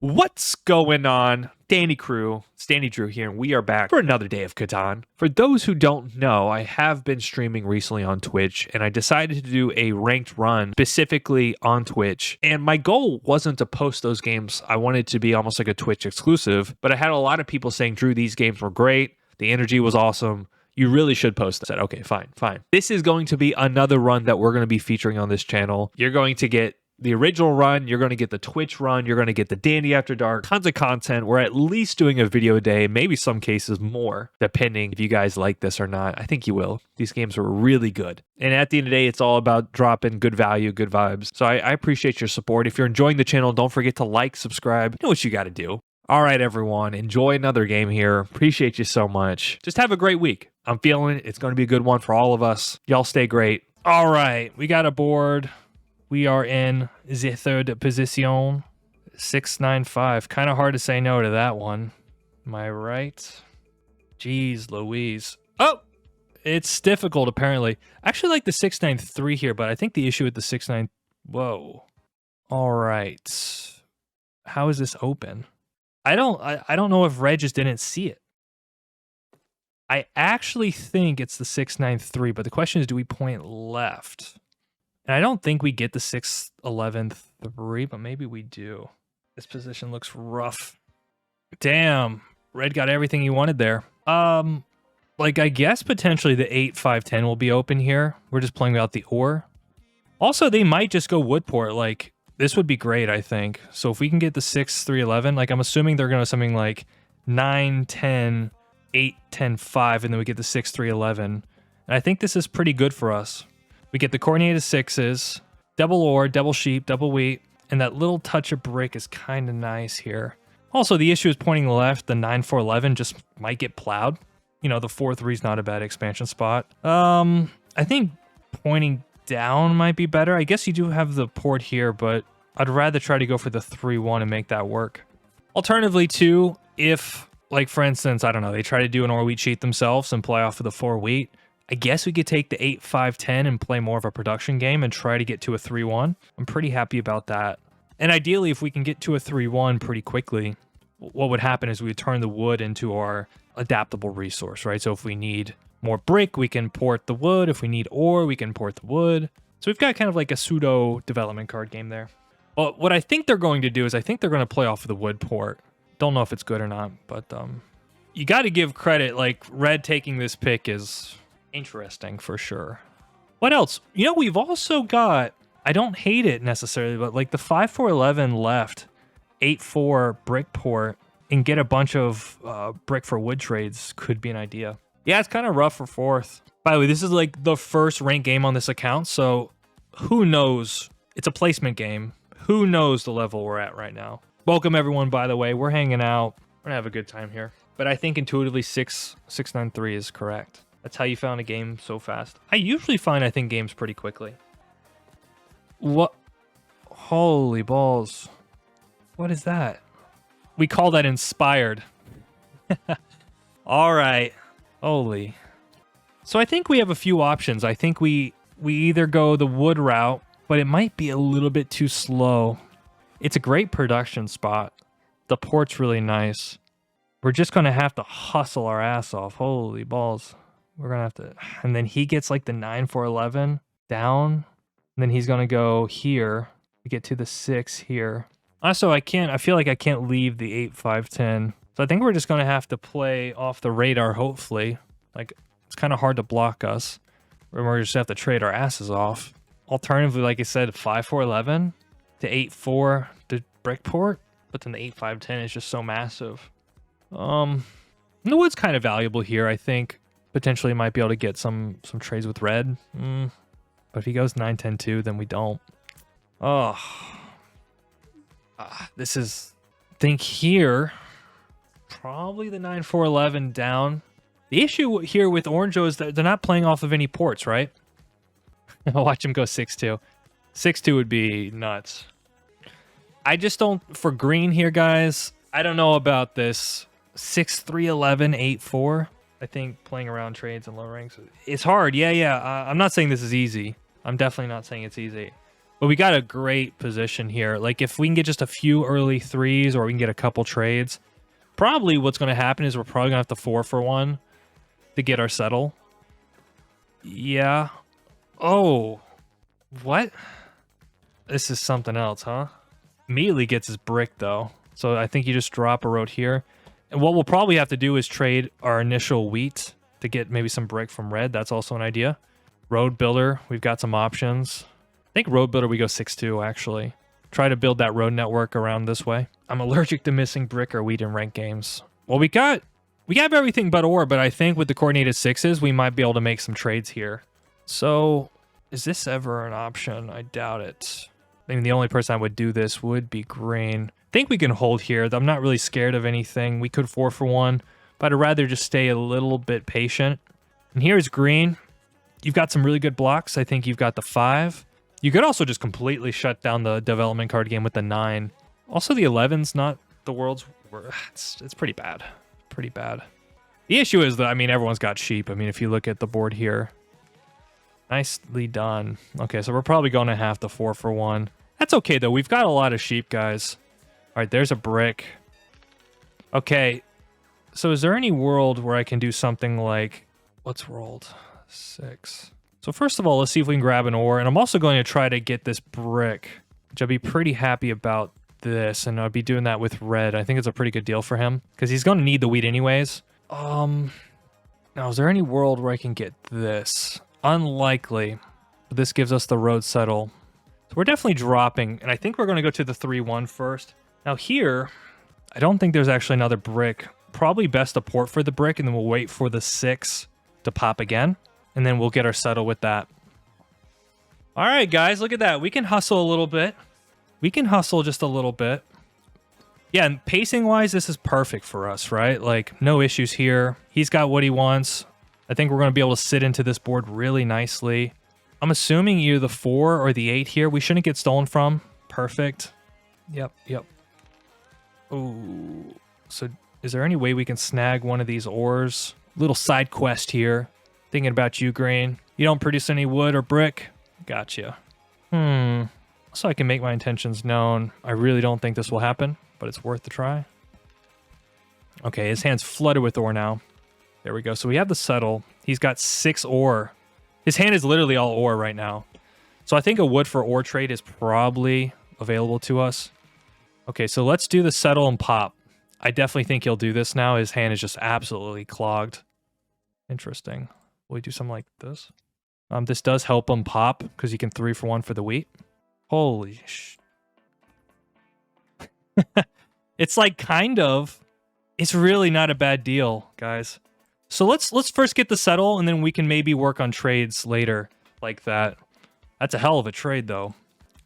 What's going on? DandyDrew, it's DandyDrew here, and we are back for another day of Catan. For those who don't know, I have been streaming recently on Twitch, and I decided to do a ranked run specifically on Twitch. And my goal wasn't to post those games. I wanted to be almost like a Twitch exclusive, but I had a lot of people saying, Drew, these games were great. The energy was awesome. You really should post that. I said, okay, fine. This is going to be another run that we're going to be featuring on this channel. You're going to get the original run, you're going to get the Twitch run, you're going to get the Dandy After Dark, tons of content. We're at least doing a video a day, maybe some cases more, depending if you guys like this or not. I think you will. These games are really good. And at the end of the day, it's all about dropping good value, good vibes. So I appreciate your support. If you're enjoying the channel, don't forget to like, subscribe. You know what you got to do. All right, everyone, enjoy another game here. Appreciate you so much. Just have a great week. I'm feeling it. It's going to be a good one for all of us. Y'all stay great. All right, we got a board. We are in the third position, 695. Kind of hard to say no to that one. Am I right? Jeez Louise. Oh, it's difficult apparently. I actually like the 693 here, but I think the issue with the 69... Whoa. All right. How is this open? I don't know if Red just didn't see it. I actually think it's the 693, but the question is, do we point left? And I don't think we get the 611 3, but maybe we do. This position looks rough. Damn, Red got everything he wanted there. Like I guess potentially the 8-5-10 will be open here. We're just playing without the ore. Also, they might just go Woodport. Like this would be great, I think. So if we can get the 6-3-11, like I'm assuming they're going to something like 9-10, 8-10-5, and then we get the 6-3-11. And I think this is pretty good for us. We get the coordinated sixes, double ore, double sheep, double wheat, and that little touch of brick is kind of nice here. Also, the issue is pointing left. The 9-4-11 just might get plowed. You know, the 4-3 is not a bad expansion spot. I think pointing down might be better. I guess you do have the port here, but I'd rather try to go for the 3-1 and make that work. Alternatively, too, if, like, for instance, I don't know, they try to do an ore wheat sheet themselves and play off of the 4 wheat, I guess we could take the 8-5-10 and play more of a production game and try to get to a 3-1. I'm pretty happy about that. And ideally, if we can get to a 3-1 pretty quickly, what would happen is we would turn the wood into our adaptable resource, right? So if we need more brick, we can port the wood. If we need ore, we can port the wood. So we've got kind of like a pseudo development card game there. Well, what I think they're going to do is I think they're going to play off of the wood port. Don't know if it's good or not, but you got to give credit. Like Red taking this pick is interesting for sure. What else? You know, we've also got, I don't hate it necessarily, but like the 5-4-11 left, 8-4 brick port, and get a bunch of brick for wood trades could be an idea. Yeah, it's kind of rough for fourth. By the way, this is like the first ranked game on this account, so who knows? It's a placement game. Who knows the level we're at right now? Welcome everyone, by the way. We're hanging out. We're gonna have a good time here. But I think intuitively 6-9-3 is correct. That's how you found a game so fast. I usually find, I think, games pretty quickly. What? Holy balls. What is that? We call that inspired. All right. Holy. So I think we have a few options. I think we either go the wood route, but it might be a little bit too slow. It's a great production spot. The port's really nice. We're just going to have to hustle our ass off. Holy balls. We're going to have to... And then he gets like the 9-4-11 down. And then he's going to go here. We get to the 6 here. Also, I feel like I can't leave the 8-5-10. So I think we're just going to have to play off the radar, hopefully. Like, it's kind of hard to block us. We're just have to trade our asses off. Alternatively, like I said, 5-4-11 to 8-4 to Brickport. But then the 8-5-10 is just so massive. The wood's kind of valuable here, I think. Potentially might be able to get some trades with red. But if he goes 9-10-2, then we don't. Oh. This is... I think here... Probably the 9-4-11 down. The issue here with Oranjo is that they're not playing off of any ports, right? I'll watch him go 6-2. 6-2 would be nuts. I just don't... For green here, guys, I don't know about this. 6-3-11, 8-4. I think playing around trades and low ranks, it's hard. Yeah. I'm not saying this is easy. I'm definitely not saying it's easy. But we got a great position here. Like, if we can get just a few early threes or we can get a couple trades, probably what's going to happen is we're probably going to have to 4-for-1 to get our settle. Yeah. Oh. What? This is something else, huh? Immediately gets his brick, though. So I think you just drop a road here. And what we'll probably have to do is trade our initial wheat to get maybe some brick from red. That's also an idea. Road builder, we've got some options. I think road builder we go 6-2, actually. Try to build that road network around this way. I'm allergic to missing brick or wheat in ranked games. Well, we have everything but ore, but I think with the coordinated 6s, we might be able to make some trades here. So, is this ever an option? I doubt it. I mean, the only person I would do this would be green. I think we can hold here. I'm not really scared of anything. We could 4-for-1, but I'd rather just stay a little bit patient. And here's green. You've got some really good blocks. I think you've got the 5. You could also just completely shut down the development card game with the 9. Also, the 11's not the world's worst. It's pretty bad. Pretty bad. The issue is that, I mean, everyone's got sheep. I mean, if you look at the board here. Nicely done. Okay, so we're probably going to have to 4-for-1. That's okay, though. We've got a lot of sheep, guys. All right, there's a brick. Okay, so is there any world where I can do something like... What's world? 6. So first of all, let's see if we can grab an ore. And I'm also going to try to get this brick, which I'd be pretty happy about this. And I'll be doing that with red. I think it's a pretty good deal for him because he's going to need the wheat anyways. Now, is there any world where I can get this? Unlikely. But this gives us the road settle. So we're definitely dropping. And I think we're going to go to the 3-1 first. Now here, I don't think there's actually another brick. Probably best to port for the brick and then we'll wait for the 6 to pop again. And then we'll get our settle with that. All right, guys, look at that. We can hustle a little bit. We can hustle just a little bit. Yeah, and pacing-wise, this is perfect for us, right? Like, no issues here. He's got what he wants. I think we're going to be able to sit into this board really nicely. I'm assuming either the 4 or the 8 here. We shouldn't get stolen from. Perfect. Yep. Oh, so is there any way we can snag one of these ores? Little side quest here. Thinking about you, green. You don't produce any wood or brick? Gotcha. So I can make my intentions known. I really don't think this will happen, but it's worth the try. Okay, his hand's flooded with ore now. There we go. So we have the settle. He's got 6 ore. His hand is literally all ore right now. So I think a wood for ore trade is probably available to us. Okay, so let's do the settle and pop. I definitely think he'll do this now. His hand is just absolutely clogged. Interesting. Will we do something like this? This does help him pop because you can 3-for-1 for the wheat. Holy sh... It's like kind of... It's really not a bad deal, guys. So let's first get the settle and then we can maybe work on trades later like that. That's a hell of a trade though.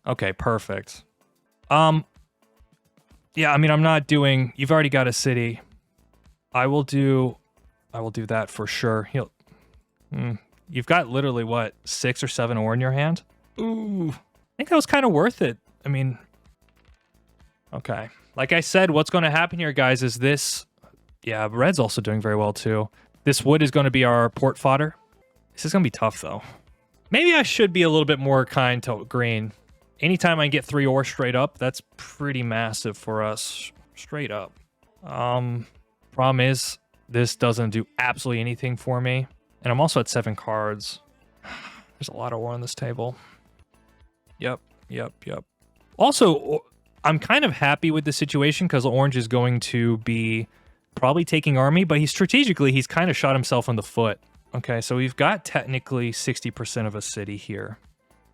Okay, perfect. Yeah, I mean, I'm not doing... You've already got a city. I will do that for sure. You've got literally, what, 6 or 7 ore in your hand? Ooh. I think that was kind of worth it. I mean... Okay. Like I said, what's going to happen here, guys, is this... Yeah, red's also doing very well, too. This wood is going to be our port fodder. This is going to be tough, though. Maybe I should be a little bit more kind to green. Anytime I get 3 ore straight up, that's pretty massive for us. Straight up. Problem is, this doesn't do absolutely anything for me. And I'm also at 7 cards. There's a lot of ore on this table. Yep. Also, I'm kind of happy with the situation because orange is going to be probably taking army, but he's kind of shot himself in the foot. Okay, so we've got technically 60% of a city here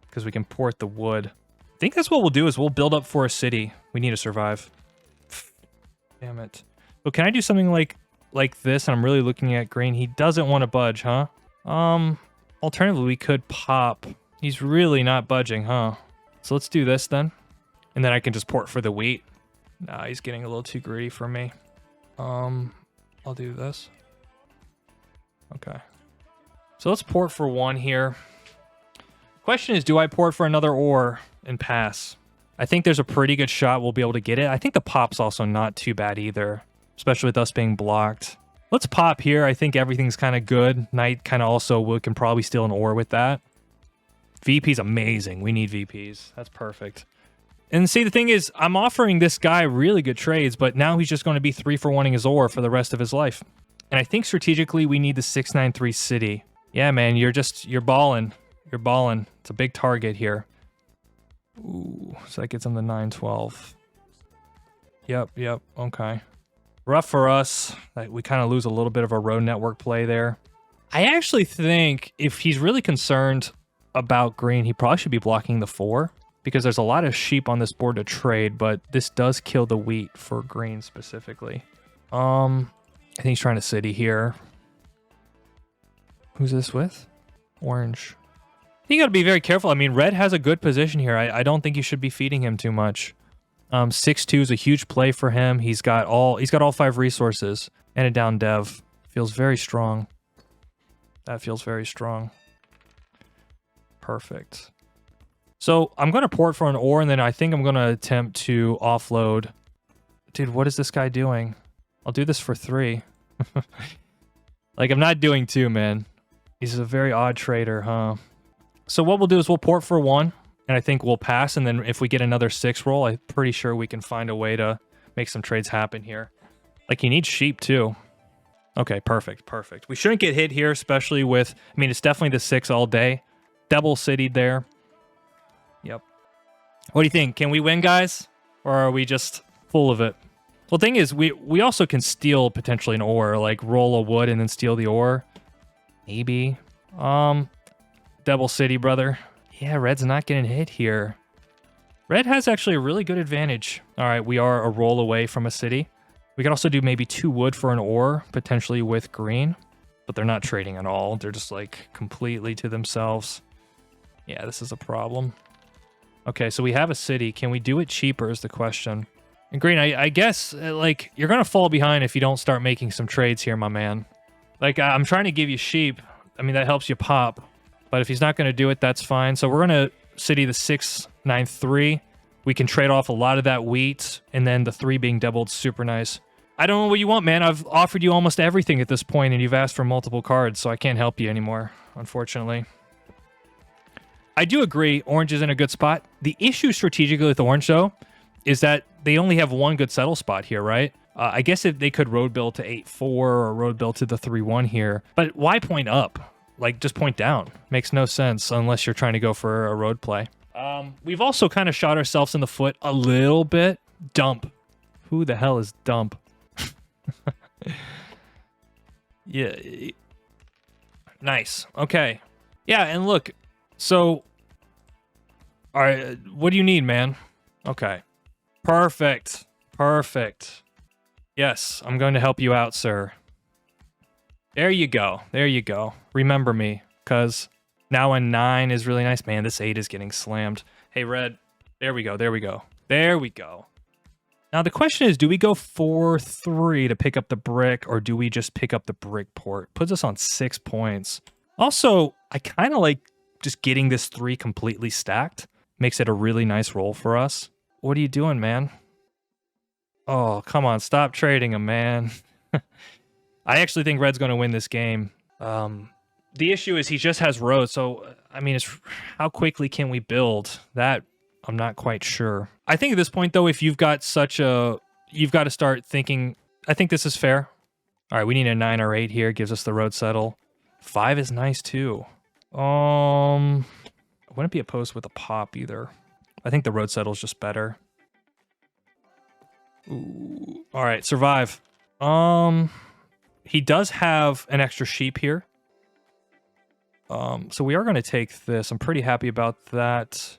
because we can port the wood. I think that's what we'll do is we'll build up for a city. We need to survive. Damn it. So can I do something like this? And I'm really looking at green. He doesn't want to budge, huh? Alternatively, we could pop. He's really not budging, huh? So let's do this then. And then I can just port for the wheat. Nah, he's getting a little too greedy for me. I'll do this. Okay. So let's port for 1 here. Question is, do I port for another ore and pass? I think there's a pretty good shot we'll be able to get it. I think the pop's also not too bad either, especially with us being blocked. Let's pop here. I think everything's kind of good. Knight kind of also can probably steal an ore with that. VP's amazing. We need VPs. That's perfect. And see, the thing is, I'm offering this guy really good trades, but now he's just going to be 3-for-1ing his ore for the rest of his life. And I think strategically we need the 693 city. Yeah, man, you're balling. You're balling. It's a big target here. Ooh, so that gets him the 912. Yep, okay. Rough for us. We kind of lose a little bit of a road network play there. I actually think if he's really concerned about green, he probably should be blocking the 4 because there's a lot of sheep on this board to trade, but this does kill the wheat for green specifically. I think he's trying to city here. Who's this with? Orange. You got to be very careful. I mean, red has a good position here. I don't think you should be feeding him too much. 6-2 is a huge play for him. He's got all 5 resources and a down dev. Feels very strong. That feels very strong. Perfect. So I'm going to port for an ore, and then I think I'm going to attempt to offload. Dude, what is this guy doing? I'll do this for 3. Like, I'm not doing 2, man. He's a very odd trader, huh? So what we'll do is we'll port for 1, and I think we'll pass, and then if we get another 6 roll, I'm pretty sure we can find a way to make some trades happen here. Like, he needs sheep, too. Okay, perfect. We shouldn't get hit here, especially with... I mean, it's definitely the 6 all day. Double citied there. Yep. What do you think? Can we win, guys? Or are we just full of it? Well, the thing is, we also can steal potentially an ore, like roll a wood and then steal the ore. Maybe. Double city, brother. Yeah, red's not getting hit here. Red has actually a really good advantage. All right, we are a roll away from a city. We could also do maybe 2 wood for an ore, potentially with green. But they're not trading at all. They're just like completely to themselves. Yeah, this is a problem. Okay, so we have a city. Can we do it cheaper is the question. And green, I guess, like, you're going to fall behind if you don't start making some trades here, my man. Like, I'm trying to give you sheep. I mean, that helps you pop. But if he's not going to do it, that's fine. So we're going to city the 693. We can trade off a lot of that wheat, and then the 3 being doubled, super nice. I don't know what you want, man. I've offered you almost everything at this point, and you've asked for multiple cards, so I can't help you anymore, unfortunately. I do agree, orange is in a good spot. The issue strategically with orange, though, is that they only have 1 good settle spot here, right? I guess if they could road build to 8-4 or road build to the 3-1 here, but why point up? Like, just point down. Makes no sense unless you're trying to go for a road play. We've also kind of shot ourselves in the foot a little bit. Dump. Who the hell is dump? Yeah. Nice. Okay. Yeah, and look. So, all right, what do you need, man? Okay. Perfect. Yes, I'm going to help you out, sir. There you go. Remember me, because now a 9 is really nice. Man, this 8 is getting slammed. Hey, red. There we go. Now, the question is, do we go 4-3 to pick up the brick, or do we just pick up the brick port? Puts us on 6 points. Also, I kind of like just getting this 3 completely stacked. Makes it a really nice roll for us. What are you doing, man? Oh, come on. Stop trading him, man. I actually think red's going to win this game. The issue is he just has roads, so, I mean, it's how quickly can we build? That, I'm not quite sure. I think at this point, though, if you've got you've got to start thinking, I think this is fair. All right, we need a 9 or 8 here. Gives us the road settle. 5 is nice, too. I wouldn't be opposed with a pop, either. I think the road settle is just better. Ooh. All right, survive. He does have an extra sheep here. So we are going to take this. I'm pretty happy about that.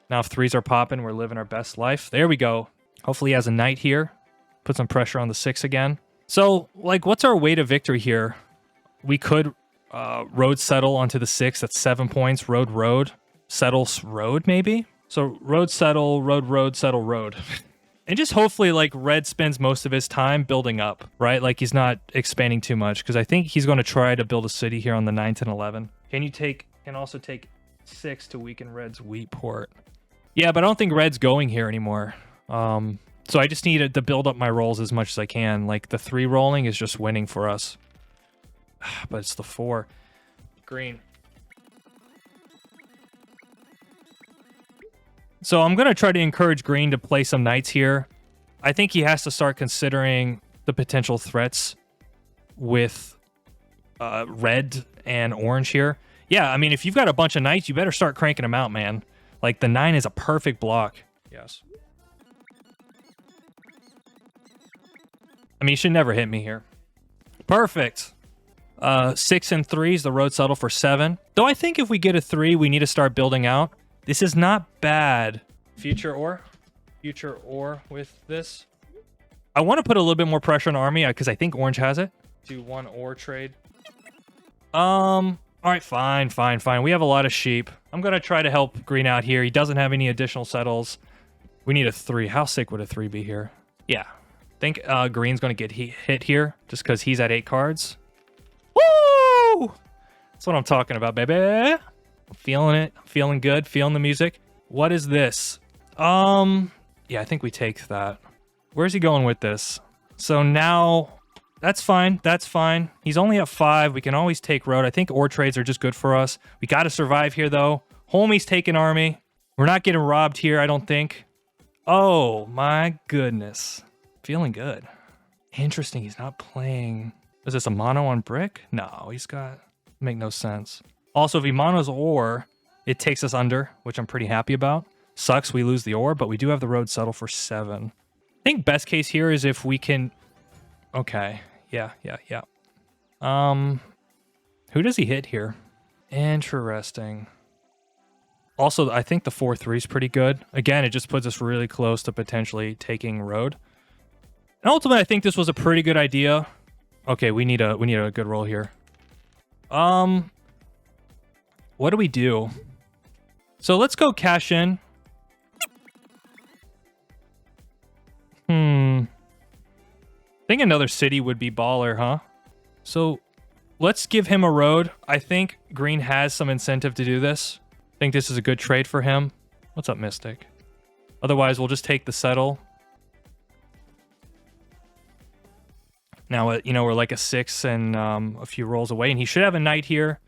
Now if 3s are popping, we're living our best life. There we go. Hopefully he has a knight here. Put some pressure on the 6 again. So, like, what's our way to victory here? We could road settle onto the 6. That's 7 points. Road. Settle, road, maybe? So road, settle, road, settle, road. And just hopefully, like, red spends most of his time building up, right? Like, he's not expanding too much, because I think he's going to try to build a city here on the 9, 10, 11. Can also take 6 to weaken red's wheat port. Yeah, but I don't think red's going here anymore. So I just need to build up my rolls as much as I can. Like, the 3 rolling is just winning for us. But it's the 4. green. So I'm going to try to encourage green to play some knights here. I think he has to start considering the potential threats with red and orange here. Yeah, I mean, if you've got a bunch of knights, you better start cranking them out, man. Like, the 9 is a perfect block. Yes. I mean, he should never hit me here. Perfect. 6 and 3 is the road settle for 7. Though I think if we get a 3, we need to start building out. This is not bad. Future ore with this. I want to put a little bit more pressure on army because I think orange has it. Do 1 ore trade. All right, fine. We have a lot of sheep. I'm going to try to help green out here. He doesn't have any additional settles. We need a 3. How sick would a 3 be here? Yeah. I think green's going to get hit here just because he's at 8 cards. Woo! That's what I'm talking about, baby. I'm feeling it. I'm feeling good. Feeling the music. What is this? Yeah, I think we take that. Where's he going with this? So now... That's fine. That's fine. He's only at 5. We can always take road. I think ore trades are just good for us. We got to survive here, though. Homie's taking army. We're not getting robbed here, I don't think. Oh, my goodness. Feeling good. Interesting. He's not playing... Is this a mono on brick? No, he's got... Make no sense. Also, if he monos ore, it takes us under, which I'm pretty happy about. Sucks we lose the ore, but we do have the road settle for 7. I think best case here is if we can... Okay. Yeah. Who does he hit here? Interesting. Also, I think the 4-3 is pretty good. Again, it just puts us really close to potentially taking road. And ultimately, I think this was a pretty good idea. Okay, we need a good roll here. What do we do? So let's go cash in. I think another city would be baller, huh? So let's give him a road. I think green has some incentive to do this. I think this is a good trade for him. What's up, Mystic? Otherwise, we'll just take the settle. Now, we're like a 6 and a few rolls away, and he should have a knight here.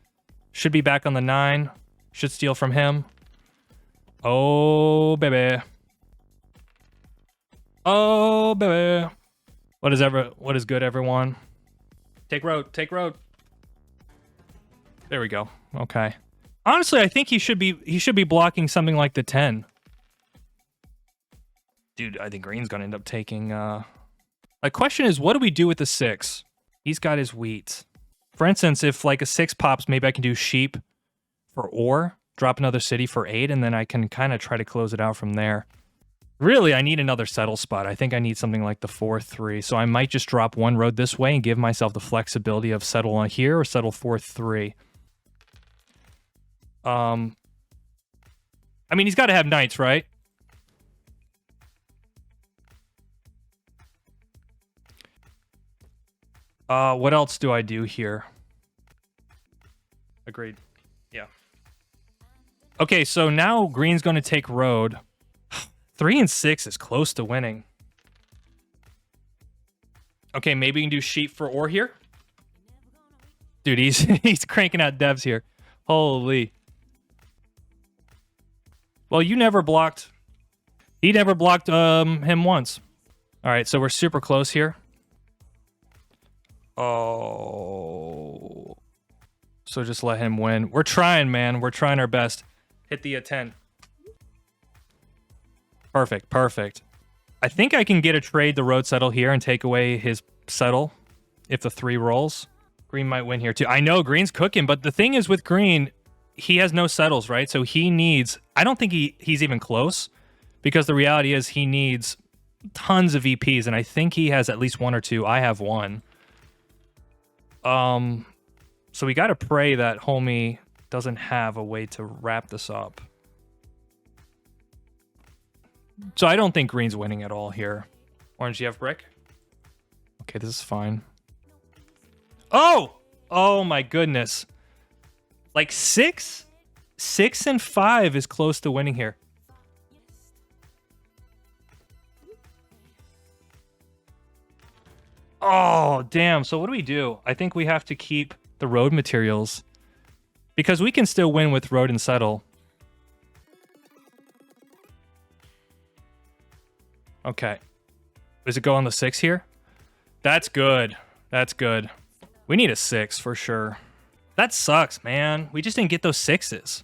Should be back on the 9. Should steal from him. Oh, baby. Oh, baby. What is good, everyone? Take road. There we go. Okay. Honestly, I think he should be blocking something like the 10. Dude, I think green's gonna end up taking My question is, what do we do with the 6? He's got his wheat. For instance, if like a 6 pops, maybe I can do sheep for ore, drop another city for 8, and then I can kind of try to close it out from there. Really, I need another settle spot. I think I need something like the 4-3. So I might just drop 1 road this way and give myself the flexibility of settle on here or settle 4-3. I mean, he's got to have knights, right? What else do I do here? Agreed. Yeah. Okay, so now green's going to take road. 3 and 6 is close to winning. Okay, maybe we can do sheep for ore here. Dude, he's cranking out devs here. Holy. Well, you never blocked. He never blocked him once. All right, so we're super close here. Oh. So just let him win. We're trying, man. We're trying our best. Hit the 10. Perfect. I think I can get a trade the road settle here and take away his settle if the 3 rolls. Green might win here too. I know green's cooking, but the thing is with green, he has no settles, right? So he needs... I don't think he's even close because the reality is he needs tons of EPs, and I think he has at least 1 or 2. I have 1. So we got to pray that homie doesn't have a way to wrap this up. So I don't think green's winning at all here. Orange, you have brick? Okay, this is fine. Oh my goodness. Like 6 and 5 is close to winning here. Oh, damn. So what do we do? I think we have to keep the road materials. Because we can still win with road and settle. Okay. Does it go on the 6 here? That's good. That's good. We need a 6 for sure. That sucks, man. We just didn't get those 6s.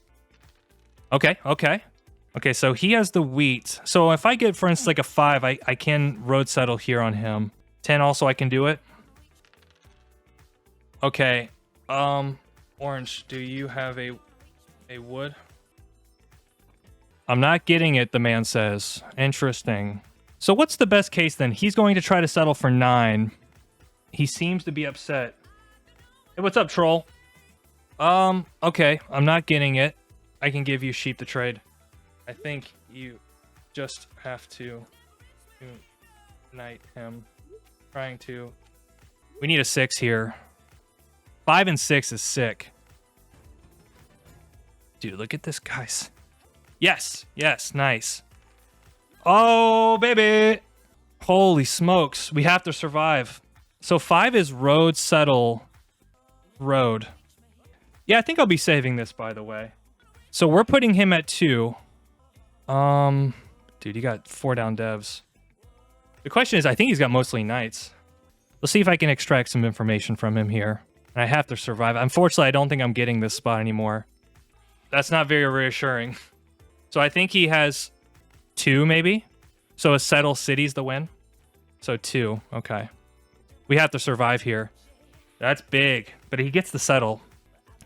Okay, okay. Okay, so he has the wheat. So if I get, for instance, like a 5, I can road settle here on him. 10 also I can do it. Okay. Orange, do you have a wood? I'm not getting it, the man says. Interesting. So what's the best case then? He's going to try to settle for 9. He seems to be upset. Hey, what's up, troll? Okay. I'm not getting it. I can give you sheep to trade. I think you just have to unite him. Trying to... We need a 6 here. 5 and 6 is sick. Dude, look at this, guys. Yes, yes, nice. Oh, baby. Holy smokes. We have to survive. So 5 is road, settle, road. Yeah, I think I'll be saving this, by the way. So we're putting him at 2. Dude, you got 4 down devs. The question is, I think he's got mostly knights. Let's see if I can extract some information from him here. And I have to survive. Unfortunately, I don't think I'm getting this spot anymore. That's not very reassuring. So I think he has 2, maybe? So a settle city's the win? So 2, okay. We have to survive here. That's big, but he gets the settle.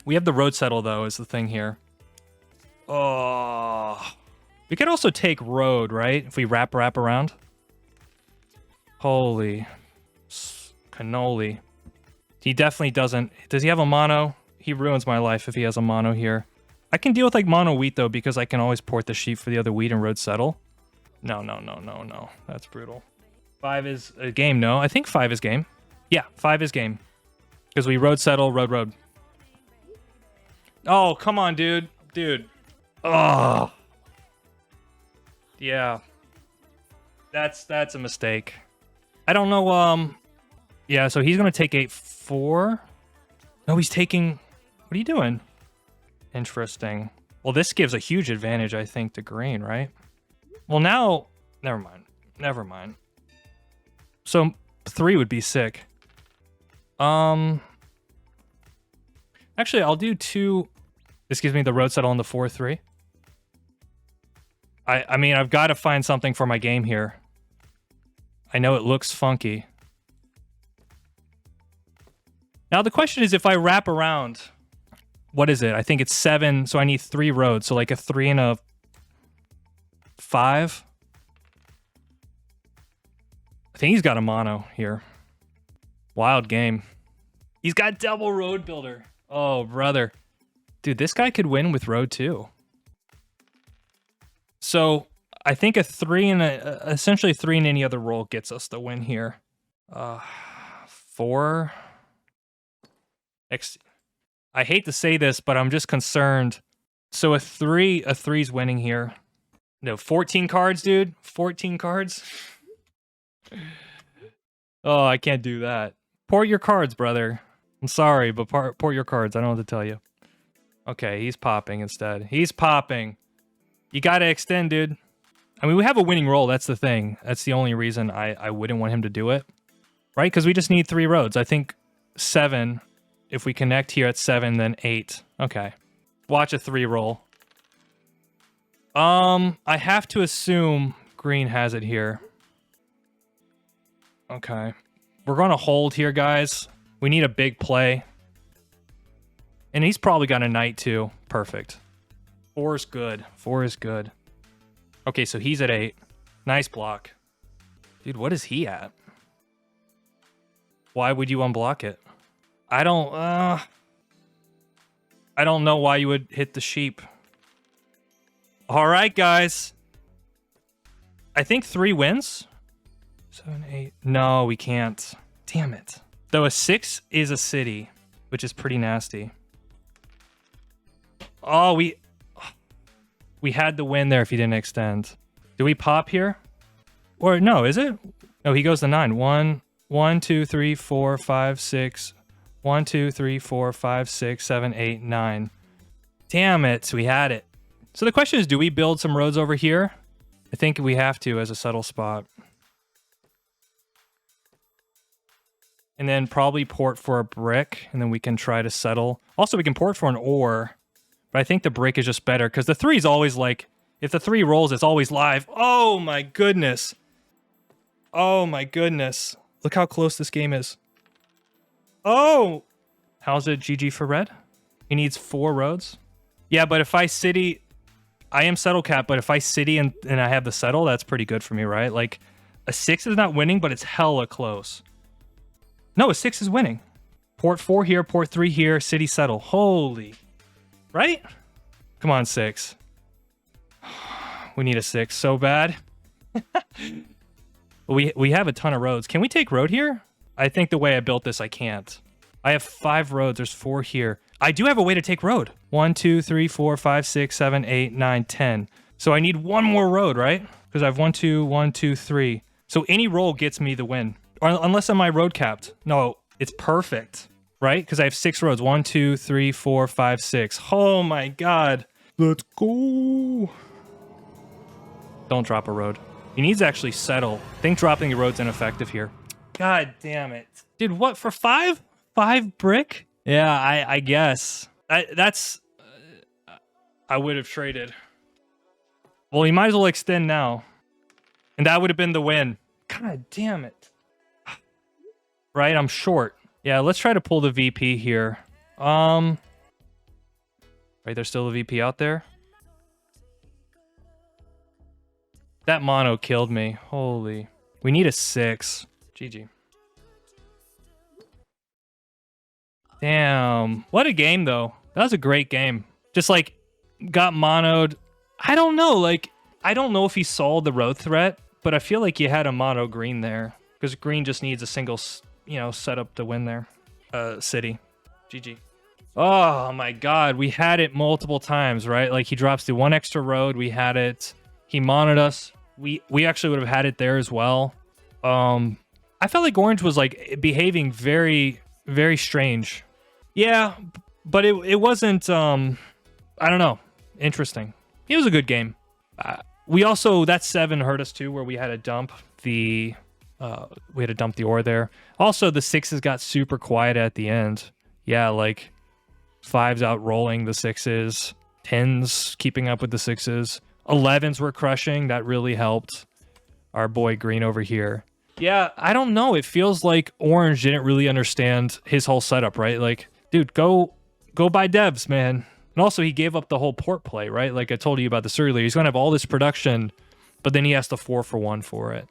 We have the road settle, though, is the thing here. Oh. We could also take road, right? If we wrap around. Holy cannoli. He definitely doesn't. Does he have a mono? He ruins my life if he has a mono here. I can deal with like mono wheat though because I can always port the sheep for the other wheat and road settle. No. That's brutal. 5 is a game, no? I think 5 is game. Yeah, 5 is game. Because we road settle, road. Oh, come on, dude. Dude. Oh. Yeah. That's a mistake. I don't know, yeah, so he's going to take 8-4. No, he's taking... What are you doing? Interesting. Well, this gives a huge advantage, I think, to green, right? Well, now... Never mind. So, 3 would be sick. Actually, I'll do 2... This gives me the road settle on the 4-3. I mean, I've got to find something for my game here. I know it looks funky. Now, the question is if I wrap around, what is it? I think it's 7, so I need 3 roads. So like a 3 and a 5. I think he's got a mono here. Wild game. He's got double road builder. Oh, brother. Dude, this guy could win with road too. So I think a 3 and essentially 3 in any other roll gets us the win here. 4. I hate to say this, but I'm just concerned. So a 3's winning here. No, 14 cards, dude. 14 cards. Oh, I can't do that. Port your cards, brother. I'm sorry, but port your cards. I don't know what to tell you. Okay, he's popping instead. He's popping. You gotta extend, dude. I mean, we have a winning roll. That's the thing. That's the only reason I wouldn't want him to do it. Right? Because we just need 3 roads. I think 7... If we connect here at 7, then 8. Okay. Watch a 3 roll. I have to assume green has it here. Okay. We're going to hold here, guys. We need a big play. And he's probably got a knight, too. Perfect. 4 is good. 4 is good. Okay, so he's at 8. Nice block. Dude, what is he at? Why would you unblock it? I don't know why you would hit the sheep. All right, guys. I think 3 wins. 7, 8. No, we can't. Damn it. Though a 6 is a city, which is pretty nasty. Oh, we had the win there if he didn't extend. Do we pop here? Or no, is it? No, he goes to 9. 1, 2, 3, 4, 5, 6... 1, 2, 3, 4, 5, 6, 7, 8, 9. Damn it, we had it. So the question is, do we build some roads over here? I think we have to as a settle spot. And then probably port for a brick, and then we can try to settle. Also, we can port for an ore, but I think the brick is just better, because the 3 is always like, if the 3 rolls, it's always live. Oh my goodness. Oh my goodness. Look how close this game is. Oh! How's it GG for red? He needs 4 roads. Yeah, but if I city... I am settle cap, but if I city and I have the settle, that's pretty good for me, right? Like, a 6 is not winning, but it's hella close. No, a 6 is winning. Port 4 here, port 3 here, city settle. Holy. Right? Come on, 6. We need a 6 so bad. we have a ton of roads. Can we take road here? I think the way I built this, I can't. I have 5 roads. There's 4 here. I do have a way to take road. 1, 2, 3, 4, 5, 6, 7, 8, 9, 10. So I need 1 more road, right? Because I have 1, 2, 1, 2, 3. So any roll gets me the win. Or unless I'm my road capped. No, it's perfect, right? Because I have 6 roads. 1, 2, 3, 4, 5, 6. Oh my god. Let's go. Don't drop a road. He needs to actually settle. I think dropping the road's ineffective here. God damn it. Dude, what, for 5? 5 brick? Yeah, I guess. That's... I would have traded. Well, he might as well extend now. And that would have been the win. God damn it. Right, I'm short. Yeah, let's try to pull the VP here. Right, there's still a VP out there. That mono killed me. Holy. We need a 6. GG. Damn. What a game, though. That was a great game. Just, like, got monoed. I don't know. Like, I don't know if he saw the road threat, but I feel like you had a mono green there. Because green just needs a single, you know, setup to win there. City. GG. Oh, my God. We had it multiple times, right? Like, he drops the 1 extra road. We had it. He monoed us. We actually would have had it there as well. I felt like Orange was, like, behaving very, very strange. Yeah, but it wasn't, I don't know, interesting. It was a good game. We also, that 7 hurt us too, where we had to dump the ore there. Also, the 6s got super quiet at the end. Yeah, like 5s out rolling the 6s, 10s keeping up with the 6s, 11s were crushing. That really helped our boy Green over here. Yeah, I don't know. It feels like Orange didn't really understand his whole setup, right? Like, dude, go buy devs, man. And also, he gave up the whole port play, right? Like I told you about this earlier. He's going to have all this production, but then he has to 4-for-1 for it.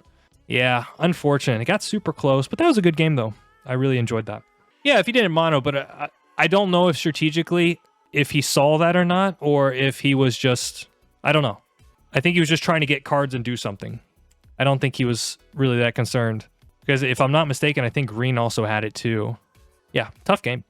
Yeah, unfortunate. It got super close, but that was a good game, though. I really enjoyed that. Yeah, if he didn't mono, but I don't know if strategically, if he saw that or not, or if he was just, I don't know. I think he was just trying to get cards and do something. I don't think he was really that concerned. Because if I'm not mistaken, I think Green also had it too. Yeah, tough game.